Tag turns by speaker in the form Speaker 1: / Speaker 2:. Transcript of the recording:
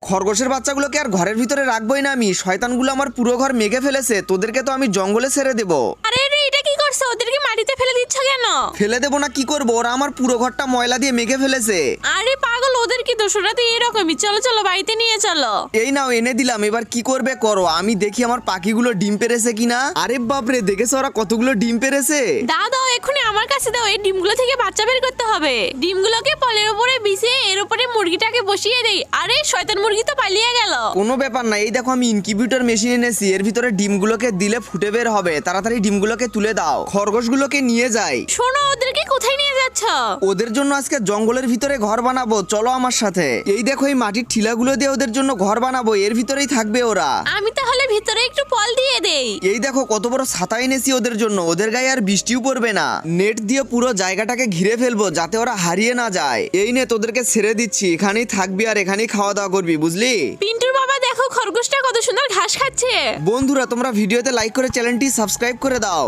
Speaker 1: খরগোশের বাচ্চাগুলোকে আর ঘরের ভিতরে রাখবোই না আমি, শয়তানগুলো আমার পুরো ঘর মেঘে ফেলেছে, তোদেরকে তো আমি জঙ্গলে ছেড়ে দেবো।
Speaker 2: আরে রে, এটা কি করছো? ওদেরকে মাটিতে ফেলে দিচ্ছ কেন?
Speaker 1: ফেলে দেবো না কি করবো, ওরা আমার পুরো ঘরটা ময়লা দিয়ে মেঘে ফেলেছে।
Speaker 2: আরে পাগল, ওদের কি দোষ? ওরা তো এরকমই। চলো চলো, বাড়িতে নিয়ে চলো।
Speaker 1: এই নাও এনে দিলাম, এবার কি করবে করো। আমি দেখি আমার পাখিগুলো ডিম পেরেছে কিনা। আরে বাপরে, দেখেছো ওরা কতগুলো ডিম পেরেছে।
Speaker 2: দাও এক্ষুনি আমার কাছে দাও। এই ডিমগুলো থেকে বাচ্চা বের করতে হবে। ডিমগুলোকে পলের উপরে বিছিয়ে এর উপরে মুরগিটাকে বসিয়ে দেই। আরে শয়তান মুরগি তো পালিয়ে গেল।
Speaker 1: কোনো ব্যাপার না, এই দেখো আমি ইনকিউবেটর মেশিন এনেছি, এর ভিতরে ডিমগুলোকে দিলে ফুটে বের হবে। তাড়াতাড়ি ডিমগুলোকে তুলে দাও, খরগোশগুলোকে নিয়ে যাই।
Speaker 2: শোনো, ওদেরকে কোথায় নিয়ে যাচ্ছ?
Speaker 1: ওদের জন্য আজকে জঙ্গলের ভিতরে ঘর বানাবো, চলো আমার সাথে। এই দেখো এই মাটির ঠিলাগুলো দিয়ে ওদের জন্য ঘর বানাবো, এর ভিতরেই থাকবে ওরা।
Speaker 2: আমি তাহলে ভিতরে একটু পল দিয়ে দেই।
Speaker 1: এই দেখো কত বড় ছাতা এনেছি ওদের জন্য, ওদের গায়ে আর বৃষ্টিও পড়বে না। নেট দিয়ে পুরো জায়গাটাকে ঘিরে ফেলবো যাতে ওরা হারিয়ে না যায়। এই নে তোদেরকে ছেড়ে দিচ্ছি, এখানেই থাকবি আর এখানেই খাওয়া দাওয়া করবি, বুঝলি?
Speaker 2: পিন্টুর বাবা দেখো, খরগোশটা কত সুন্দর ঘাস খাচ্ছে।
Speaker 1: বন্ধুরা তোমরা ভিডিওতে লাইক করে চ্যানেলটি সাবস্ক্রাইব করে দাও।